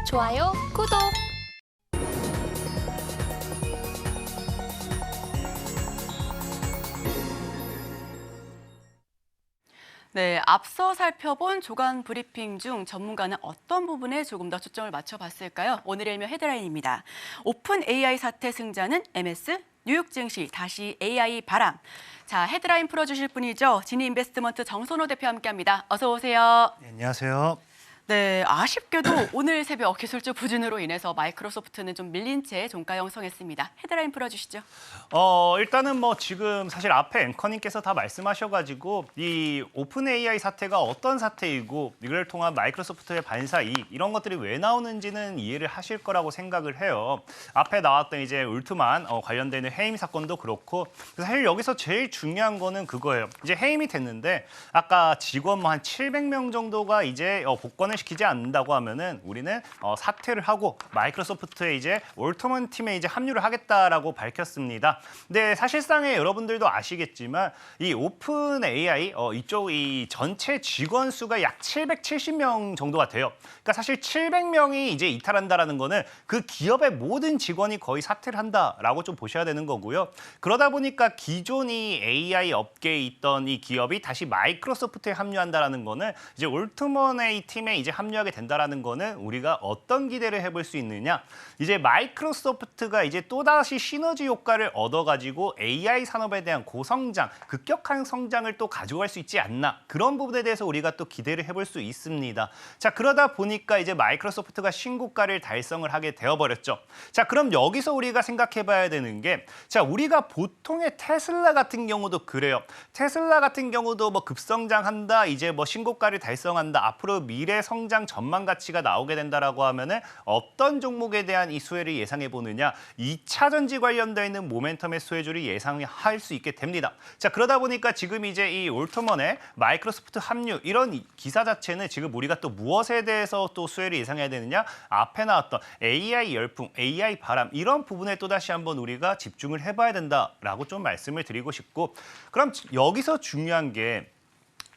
좋아요, 구독! 네, 앞서 살펴본 조간 브리핑 중 전문가는 어떤 부분에 조금 더 초점을 맞춰봤을까요? 오늘의 일면 헤드라인입니다. 오픈 AI 사태 승자는 MS, 뉴욕 증시 다시 AI 바람. 자, 헤드라인 풀어주실 분이죠. 지니인베스트먼트 정선호 대표 함께합니다. 어서 오세요. 네, 안녕하세요. 네, 아쉽게도 오늘 새벽 기술주 부진으로 인해서 마이크로소프트는 좀 밀린 채 종가 형성했습니다. 헤드라인 풀어주시죠. 일단은 지금 사실 앞에 앵커님께서 다 말씀하셔가지고 이 오픈 AI 사태가 어떤 사태이고 이걸 통한 마이크로소프트의 반사 이익 이런 것들이 왜 나오는지는 이해를 하실 거라고 생각을 해요. 앞에 나왔던 이제 울트만 관련되는 해임 사건도 그렇고 사실 여기서 제일 중요한 거는 그거예요. 이제 해임이 됐는데 아까 직원 한 700명 정도가 이제 복권을 시키지 않는다고 하면은 우리는 사퇴를 하고 마이크로소프트의 이제 올터먼 팀에 이제 합류를 하겠다라고 밝혔습니다. 근데 사실상에 여러분들도 아시겠지만 이 오픈 AI 이쪽 이 전체 직원 수가 약 770명 정도가 돼요. 그러니까 사실 700명이 이제 이탈한다라는 거는 그 기업의 모든 직원이 거의 사퇴를 한다라고 좀 보셔야 되는 거고요. 그러다 보니까 기존 이 AI 업계에 있던 이 기업이 다시 마이크로소프트에 합류한다라는 거는 이제 올트먼 AI 팀에 이제 합류하게 된다라는 거는 우리가 어떤 기대를 해볼 수 있느냐? 이제 마이크로소프트가 이제 또다시 시너지 효과를 얻어가지고 AI 산업에 대한 고성장, 급격한 성장을 또 가져갈 수 있지 않나? 그런 부분에 대해서 우리가 또 기대를 해볼 수 있습니다. 자, 그러다 보니까 이제 마이크로소프트가 신고가를 달성을 하게 되어버렸죠. 자, 그럼 여기서 우리가 생각해봐야 되는 게, 자, 우리가 보통의 테슬라 같은 경우도 그래요. 테슬라 같은 경우도 급성장한다, 이제 신고가를 달성한다, 앞으로 미래 성장 전망 가치가 나오게 된다라고 하면은 어떤 종목에 대한 이 수혜를 예상해 보느냐, 2차 전지 관련되어 있는 모멘텀의 수혜주를 예상할 수 있게 됩니다. 자, 그러다 보니까 지금 이제 이 올트먼의 마이크로소프트 합류 이런 기사 자체는 지금 우리가 또 무엇에 대해서 또 수혜를 예상해야 되느냐, 앞에 나왔던 AI 열풍, AI 바람 이런 부분에 또 다시 한번 우리가 집중을 해봐야 된다라고 좀 말씀을 드리고 싶고, 그럼 여기서 중요한 게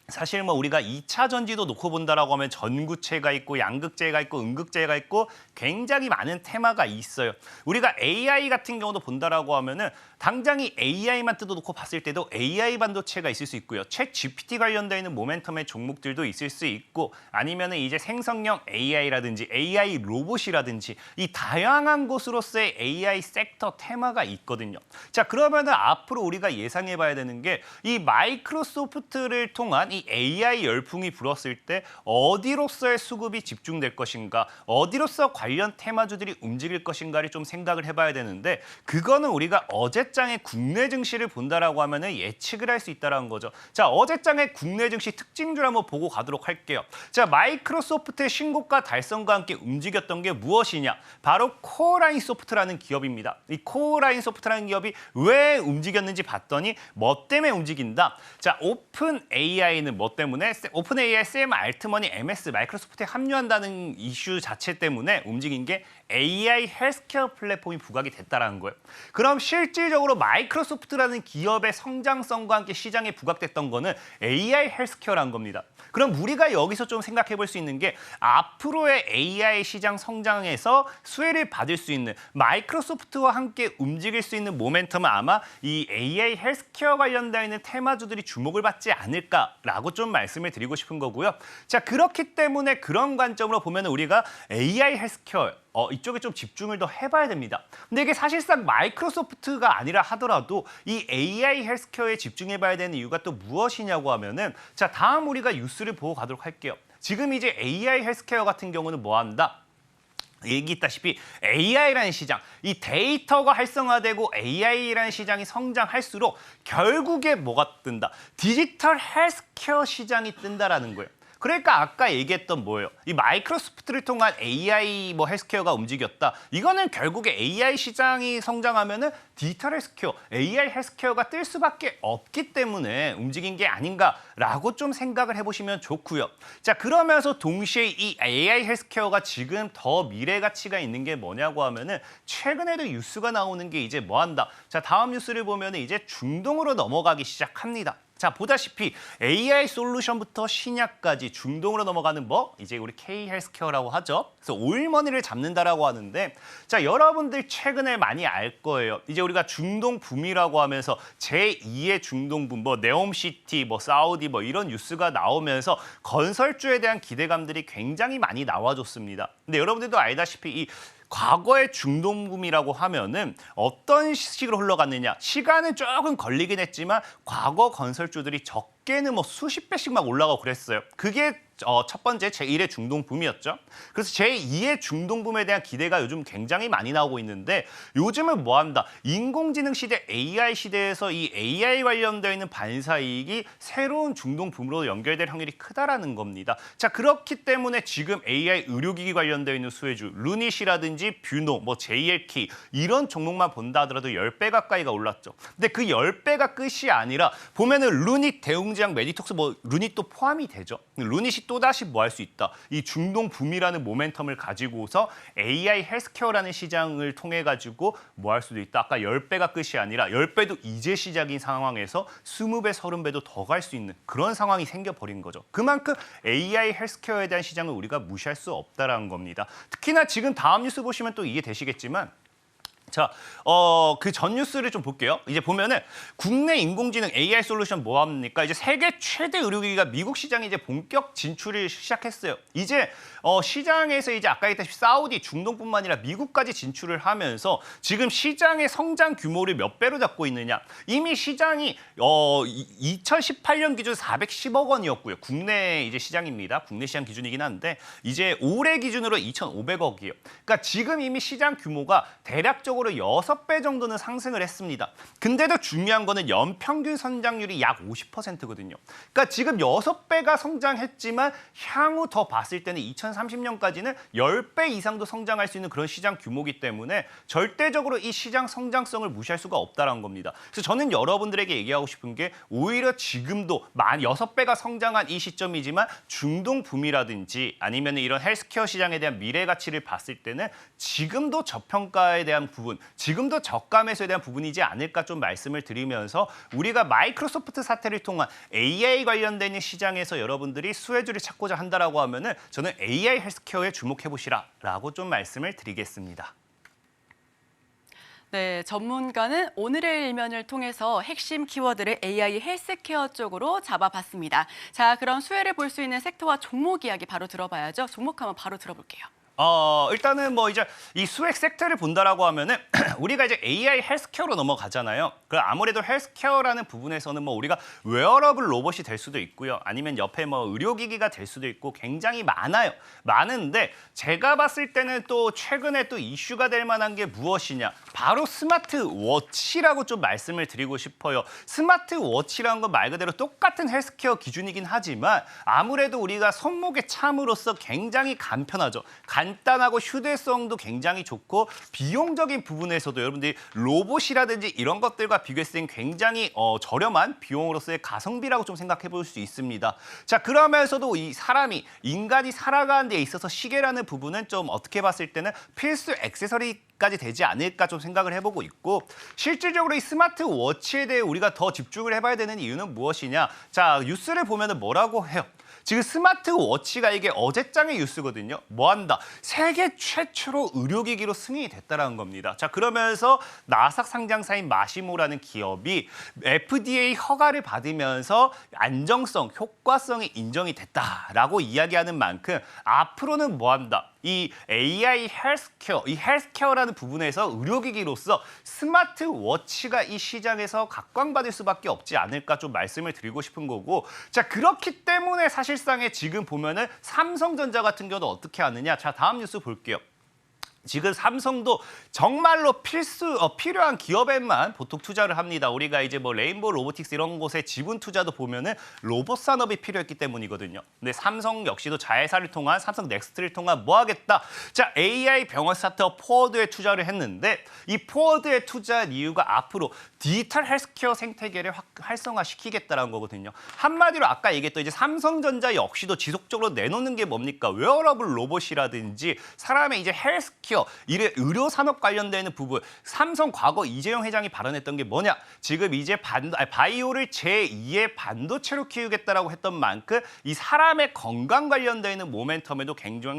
사실 우리가 2차 전지도 놓고 본다라고 하면 전구체가 있고 양극재가 있고 음극재가 있고 굉장히 많은 테마가 있어요. 우리가 AI 같은 경우도 본다라고 하면은 당장 이 AI만 뜯어놓고 봤을 때도 AI 반도체가 있을 수 있고요. 챗 GPT 관련되어 있는 모멘텀의 종목들도 있을 수 있고, 아니면은 이제 생성형 AI라든지 AI 로봇이라든지 이 다양한 곳으로서의 AI 섹터 테마가 있거든요. 자, 그러면은 앞으로 우리가 예상해 봐야 되는 게 이 마이크로소프트를 통한 이 AI 열풍이 불었을 때 어디로서의 수급이 집중될 것인가, 어디로서 관련 테마주들이 움직일 것인가를 좀 생각을 해봐야 되는데, 그거는 우리가 어제장의 국내 증시를 본다라고 하면은 예측을 할 수 있다는 거죠. 자, 어제장의 국내 증시 특징주를 한번 보고 가도록 할게요. 자, 마이크로소프트의 신고가 달성과 함께 움직였던 게 무엇이냐? 바로 코어라인 소프트라는 기업입니다. 이 코어라인 소프트라는 기업이 왜 움직였는지 봤더니 뭐 때문에 움직인다? 자, 오픈 AI는 뭐 때문에? 오픈 AI 샘 알트먼이 MS 마이크로소프트에 합류한다는 이슈 자체 때문에 움직인 게 AI 헬스케어 플랫폼이 부각이 됐다라는 거예요. 그럼 실질적으로 마이크로소프트라는 기업의 성장성과 함께 시장에 부각됐던 거는 AI 헬스케어라는 겁니다. 그럼 우리가 여기서 좀 생각해 볼 수 있는 게 앞으로의 AI 시장 성장에서 수혜를 받을 수 있는 마이크로소프트와 함께 움직일 수 있는 모멘텀은 아마 이 AI 헬스케어 관련되어 있는 테마주들이 주목을 받지 않을까라고 좀 말씀을 드리고 싶은 거고요. 자, 그렇기 때문에 그런 관점으로 보면 우리가 AI 헬스케어 이쪽에 좀 집중을 더 해봐야 됩니다. 근데 이게 사실상 마이크로소프트가 아니라 하더라도 이 AI 헬스케어에 집중해봐야 되는 이유가 또 무엇이냐고 하면은, 자, 다음 우리가 뉴스를 보고 가도록 할게요. 지금 이제 AI 헬스케어 같은 경우는 뭐 한다? 얘기했다시피 AI라는 시장, 이 데이터가 활성화되고 AI라는 시장이 성장할수록 결국에 뭐가 뜬다? 디지털 헬스케어 시장이 뜬다라는 거예요. 그러니까 아까 얘기했던 뭐예요? 이 마이크로소프트를 통한 AI 헬스케어가 움직였다. 이거는 결국에 AI 시장이 성장하면은 디지털 헬스케어, AI 헬스케어가 뜰 수밖에 없기 때문에 움직인 게 아닌가라고 좀 생각을 해보시면 좋고요. 자, 그러면서 동시에 이 AI 헬스케어가 지금 더 미래 가치가 있는 게 뭐냐고 하면은 최근에도 뉴스가 나오는 게 이제 뭐 한다? 자, 다음 뉴스를 보면은 이제 중동으로 넘어가기 시작합니다. 자, 보다시피 AI 솔루션부터 신약까지 중동으로 넘어가는 뭐 이제 우리 K 헬스케어라고 하죠. 그래서 오일머니를 잡는다라고 하는데 자, 여러분들 최근에 많이 알 거예요. 이제 우리가 중동 붐이라고 하면서 제2의 중동 붐, 뭐 네옴시티, 뭐 사우디 뭐 이런 뉴스가 나오면서 건설주에 대한 기대감들이 굉장히 많이 나와줬습니다. 근데 여러분들도 알다시피 이 과거의 중동붐이라고 하면은 어떤 식으로 흘러갔느냐. 시간은 조금 걸리긴 했지만 과거 건설주들이 적게는 뭐 수십 배씩 막 올라가고 그랬어요. 그게 첫 번째 제1의 중동붐이었죠. 그래서 제2의 중동붐에 대한 기대가 요즘 굉장히 많이 나오고 있는데 요즘은 뭐한다. 인공지능 시대, AI 시대에서 이 AI 관련되어 있는 반사 이익이 새로운 중동붐으로 연결될 확률이 크다라는 겁니다. 자, 그렇기 때문에 지금 AI 의료기기 관련되어 있는 수혜주, 루닛이라든지 뷰노, 뭐 JLK 이런 종목만 본다 하더라도 10배 가까이가 올랐죠. 근데 그 10배가 끝이 아니라 보면은 루닛, 대웅지ang, 메디톡스 뭐 루닛도 포함이 되죠. 루닛이 또다시 뭐 할 수 있다. 이 중동 붐이라는 모멘텀을 가지고서 AI 헬스케어라는 시장을 통해 가지고 뭐 할 수도 있다. 아까 10배가 끝이 아니라 10배도 이제 시작인 상황에서 20배, 30배도 더 갈 수 있는 그런 상황이 생겨버린 거죠. 그만큼 AI 헬스케어에 대한 시장을 우리가 무시할 수 없다라는 겁니다. 특히나 지금 다음 뉴스 보시면 또 이해되시겠지만 자, 그 전 뉴스를 좀 볼게요. 이제 보면은 국내 인공지능 AI 솔루션 뭐 합니까? 이제 세계 최대 의료기기가 미국 시장에 이제 본격 진출을 시작했어요. 이제 시장에서 이제 아까 얘기했다시피 사우디, 중동뿐만 아니라 미국까지 진출을 하면서 지금 시장의 성장 규모를 몇 배로 잡고 있느냐? 이미 시장이 2018년 기준 410억 원이었고요. 국내 이제 시장입니다. 국내 시장 기준이긴 한데 이제 올해 기준으로 2,500억이에요. 그러니까 지금 이미 시장 규모가 대략적으로 6배 정도는 상승을 했습니다. 근데도 중요한 거는 연평균 성장률이 약 50%거든요. 그러니까 지금 6배가 성장했지만 향후 더 봤을 때는 2030년까지는 10배 이상도 성장할 수 있는 그런 시장 규모이기 때문에 절대적으로 이 시장 성장성을 무시할 수가 없다는 겁니다. 그래서 저는 여러분들에게 얘기하고 싶은 게 오히려 지금도 6배가 성장한 이 시점이지만 중동 붐이라든지 아니면 이런 헬스케어 시장에 대한 미래 가치를 봤을 때는 지금도 저평가에 대한 부분, 지금도 저가 매수에 대한 부분이지 않을까 좀 말씀을 드리면서 우리가 마이크로소프트 사태를 통한 AI 관련된 시장에서 여러분들이 수혜주를 찾고자 한다라고 하면은 저는 AI 헬스케어에 주목해 보시라라고 좀 말씀을 드리겠습니다. 네, 전문가는 오늘의 일면을 통해서 핵심 키워드를 AI 헬스케어 쪽으로 잡아봤습니다. 자, 그럼 수혜를 볼 수 있는 섹터와 종목 이야기 바로 들어봐야죠. 종목 한번 바로 들어볼게요. 일단은 뭐 이제 이 수액 섹터를 본다라고 하면은 우리가 이제 AI 헬스케어로 넘어가잖아요. 그 아무래도 헬스케어라는 부분에서는 뭐 우리가 웨어러블 로봇이 될 수도 있고요. 아니면 옆에 뭐 의료기기가 될 수도 있고 굉장히 많아요. 많은데 제가 봤을 때는 또 최근에 또 이슈가 될 만한 게 무엇이냐? 바로 스마트워치라고 좀 말씀을 드리고 싶어요. 스마트워치라는 건 말 그대로 똑같은 헬스케어 기준이긴 하지만 아무래도 우리가 손목에 참으로써 굉장히 간편하죠. 간단하고 휴대성도 굉장히 좋고 비용적인 부분에서도 여러분들이 로봇이라든지 이런 것들과 비교했을 땐 굉장히 저렴한 비용으로서의 가성비라고 좀 생각해 볼 수 있습니다. 자, 그러면서도 이 사람이 인간이 살아가는 데 있어서 시계라는 부분은 좀 어떻게 봤을 때는 필수 액세서리까지 되지 않을까 좀 생각을 해보고 있고 실질적으로 이 스마트워치에 대해 우리가 더 집중을 해봐야 되는 이유는 무엇이냐? 자, 뉴스를 보면은 뭐라고 해요? 지금 스마트워치가 이게 어제장의 뉴스거든요. 뭐한다? 세계 최초로 의료기기로 승인이 됐다는 겁니다. 자, 그러면서 나스닥 상장사인 마시모라는 기업이 FDA 허가를 받으면서 안정성, 효과성이 인정이 됐다라고 이야기하는 만큼 앞으로는 뭐한다? 이 AI 헬스케어, 이 헬스케어라는 부분에서 의료기기로서 스마트워치가 이 시장에서 각광받을 수밖에 없지 않을까 좀 말씀을 드리고 싶은 거고 자, 그렇기 때문에 사실상에 지금 보면은 삼성전자 같은 경우도 어떻게 하느냐. 자, 다음 뉴스 볼게요. 지금 삼성도 정말로 필요한 기업에만 보통 투자를 합니다. 우리가 이제 뭐 레인보우 로보틱스 이런 곳에 지분 투자도 보면은 로봇 산업이 필요했기 때문이거든요. 근데 삼성 역시도 자회사를 통한 삼성 넥스트를 통한 뭐 하겠다? 자, AI 병원 스타트업 포워드에 투자를 했는데 이 포워드에 투자한 이유가 앞으로 디지털 헬스케어 생태계를 활성화시키겠다라는 거거든요. 한마디로 아까 얘기했던 이제 삼성전자 역시도 지속적으로 내놓는 게 뭡니까? 웨어러블 로봇이라든지 사람의 이제 헬스케어 헬스케어, 이래 의료 산업 관련되는 부분. 삼성 과거 이재용 회장이 발언했던 게 뭐냐? 지금 이제 바이오를 제2의 반도체로 키우겠다라고 했던 만큼 이 사람의 건강 관련되는 모멘텀에도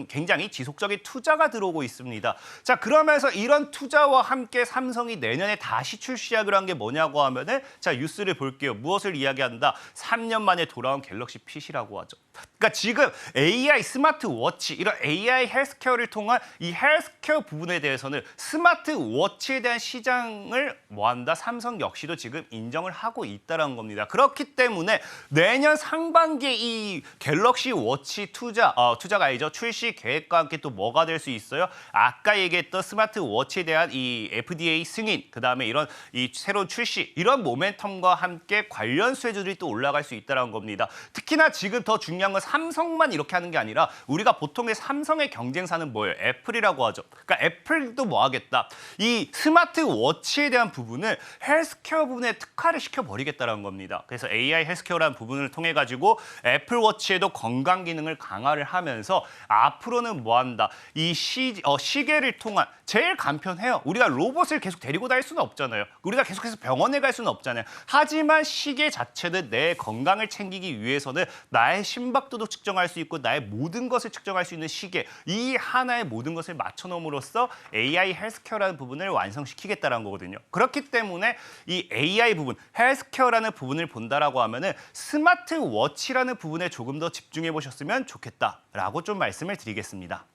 굉장히 지속적인 투자가 들어오고 있습니다. 자, 그러면서 이런 투자와 함께 삼성이 내년에 다시 출시하기로 한 게 뭐냐고 하면은 자, 뉴스를 볼게요. 무엇을 이야기한다? 3년 만에 돌아온 갤럭시 핏이라고 하죠. 그러니까 지금 AI 스마트워치, 이런 AI 헬스케어를 통한 이 헬스케어 부분에 대해서는 스마트워치에 대한 시장을 뭐한다? 삼성 역시도 지금 인정을 하고 있다는 겁니다. 그렇기 때문에 내년 상반기에 이 갤럭시 워치 투자가 아니죠. 출시 계획과 함께 또 뭐가 될 수 있어요? 아까 얘기했던 스마트워치에 대한 이 FDA 승인, 그다음에 이런 이 새로운 출시, 이런 모멘텀과 함께 관련 수혜주들이 또 올라갈 수 있다는 겁니다. 특히나 지금 더 중요한 건 삼성만 이렇게 하는 게 아니라 우리가 보통의 삼성의 경쟁사는 뭐예요? 애플이라고 하죠. 그러니까 애플도 뭐 하겠다? 이 스마트워치에 대한 부분을 헬스케어 부분에 특화를 시켜버리겠다는 겁니다. 그래서 AI 헬스케어라는 부분을 통해 가지고 애플워치에도 건강 기능을 강화를 하면서 앞으로는 뭐 한다? 이 시계를 통한 제일 간편해요. 우리가 로봇을 계속 데리고 다닐 수는 없잖아요. 우리가 계속해서 병원에 갈 수는 없잖아요. 하지만 시계 자체는 내 건강을 챙기기 위해서는 나의 심박도도 측정할 수 있고 나의 모든 것을 측정할 수 있는 시계, 이 하나의 모든 것을 맞춰놓음으로써 AI 헬스케어라는 부분을 완성시키겠다는 거거든요. 그렇기 때문에 이 AI 부분, 헬스케어라는 부분을 본다라고 하면은 스마트워치라는 부분에 조금 더 집중해 보셨으면 좋겠다라고 좀 말씀을 드리겠습니다.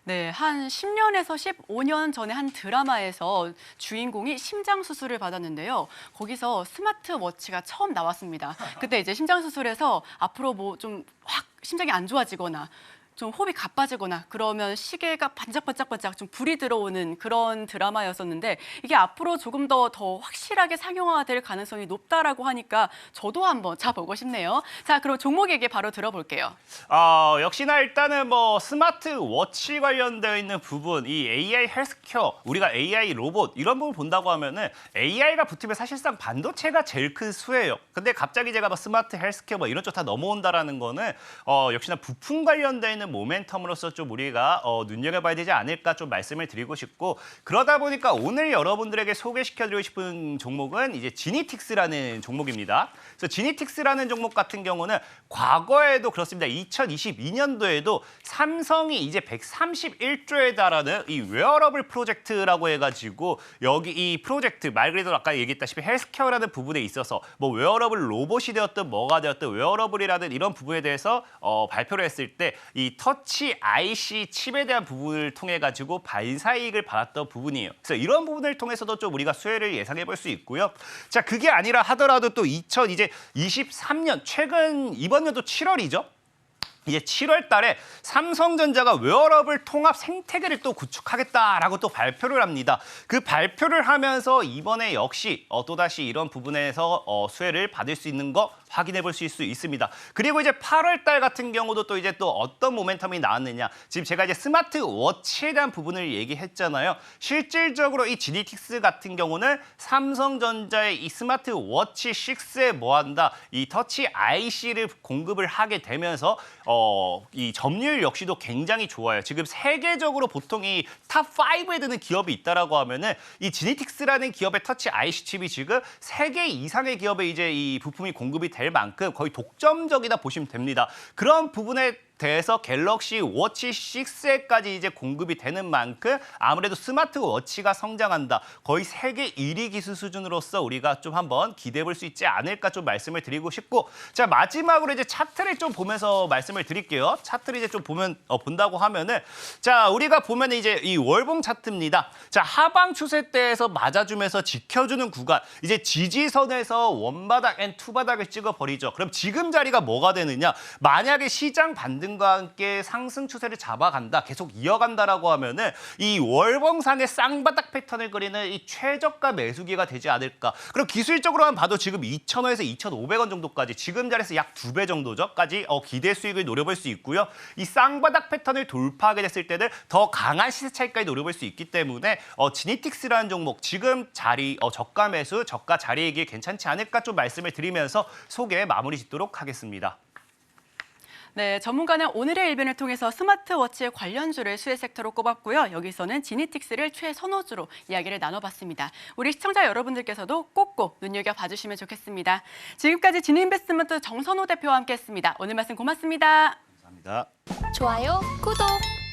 네, 한 10년에서 15년 전에 한 드라마에서 주인공이 심장 수술을 받았는데요. 거기서 스마트워치가 처음 나왔습니다. 그때 이제 심장 수술에서 앞으로 뭐 좀 확 심장이 안 좋아지거나 좀 호흡이 가빠지거나 그러면 시계가 반짝반짝반짝 좀 불이 들어오는 그런 드라마였었는데 이게 앞으로 조금 더 확실하게 상용화될 가능성이 높다라고 하니까 저도 한번 자보고 싶네요. 자, 그럼 종목 얘기 바로 들어볼게요. 역시나 일단은 뭐 스마트워치 관련되어 있는 부분, 이 AI 헬스케어, 우리가 AI 로봇 이런 부분 본다고 하면은 AI가 붙으면 사실상 반도체가 제일 큰 수혜예요. 근데 갑자기 제가 뭐 스마트 헬스케어 뭐 이런 쪽 다 넘어온다라는 거는 역시나 부품 관련되어 있는 모멘텀으로서 좀 우리가 눈여겨봐야 되지 않을까 좀 말씀을 드리고 싶고, 그러다 보니까 오늘 여러분들에게 소개시켜드리고 싶은 종목은 이제 지니틱스라는 종목입니다. 그래서 지니틱스라는 종목 같은 경우는 과거에도 그렇습니다. 2022년도에도 삼성이 이제 131조에 달하는 이 웨어러블 프로젝트라고 해가지고 여기 이 프로젝트 말 그대로 아까 얘기했다시피 헬스케어라는 부분에 있어서 뭐 웨어러블 로봇이 되었든 뭐가 되었든 웨어러블이라는 이런 부분에 대해서 발표를 했을 때 이 터치 IC 칩에 대한 부분을 통해 가지고 반사이익을 받았던 부분이에요. 그래서 이런 부분을 통해서도 좀 우리가 수혜를 예상해 볼 수 있고요. 자, 그게 아니라 하더라도 또 2023년 최근 이번 연도 7월이죠. 이제 7월 달에 삼성전자가 웨어러블 통합 생태계를 또 구축하겠다라고 또 발표를 합니다. 그 발표를 하면서 이번에 역시 또다시 이런 부분에서 수혜를 받을 수 있는 거 확인해 볼 수 있습니다. 그리고 이제 8월 달 같은 경우도 또 이제 또 어떤 모멘텀이 나왔느냐. 지금 제가 이제 스마트워치에 대한 부분을 얘기했잖아요. 실질적으로 이 지니틱스 같은 경우는 삼성전자의 이 스마트워치 6에 뭐한다. 이 터치 IC를 공급을 하게 되면서 이 점유율 역시도 굉장히 좋아요. 지금 세계적으로 보통 이 탑 5에 드는 기업이 있다라고 하면은 이 지니틱스라는 기업의 터치 IC 칩이 지금 3개 이상의 기업에 이제 이 부품이 공급이 될 만큼 거의 독점적이다 보시면 됩니다. 그런 부분에 대해서 갤럭시 워치 6에까지 이제 공급이 되는 만큼 아무래도 스마트워치가 성장한다. 거의 세계 1위 기술 수준으로서 우리가 좀 한번 기대해 볼 수 있지 않을까 좀 말씀을 드리고 싶고, 자, 마지막으로 이제 차트를 좀 보면서 말씀을 드릴게요. 차트를 이제 좀 본다고 하면은, 자, 우리가 보면 이제 이 월봉 차트입니다. 자, 하방 추세대에서 맞아주면서 지켜주는 구간, 이제 지지선에서 원바닥 앤 투바닥을 찍어버리죠. 그럼 지금 자리가 뭐가 되느냐? 만약에 시장 반등과 함께 상승 추세를 잡아간다, 계속 이어간다라고 하면은 이 월봉상의 쌍바닥 패턴을 그리는 이 최저가 매수기가 되지 않을까. 그럼 기술적으로만 봐도 지금 2,000원에서 2,500원 정도까지 지금 자리에서 약 2배 정도죠.까지 기대 수익을 노려볼 수 있고요. 이 쌍바닥 패턴을 돌파하게 됐을 때는 더 강한 시세 차익까지 노려볼 수 있기 때문에 지니틱스라는 종목 지금 자리 저가 매수, 저가 자리이기 괜찮지 않을까 좀 말씀을 드리면서 소개 마무리 짓도록 하겠습니다. 네, 전문가는 오늘의 일변을 통해서 스마트워치의 관련주를 수혜 섹터로 꼽았고요. 여기서는 지니틱스를 최선호주로 이야기를 나눠봤습니다. 우리 시청자 여러분들께서도 꼭꼭 눈여겨봐주시면 좋겠습니다. 지금까지 지니인베스트먼트 정선호 대표와 함께했습니다. 오늘 말씀 고맙습니다. 감사합니다. 좋아요, 구독!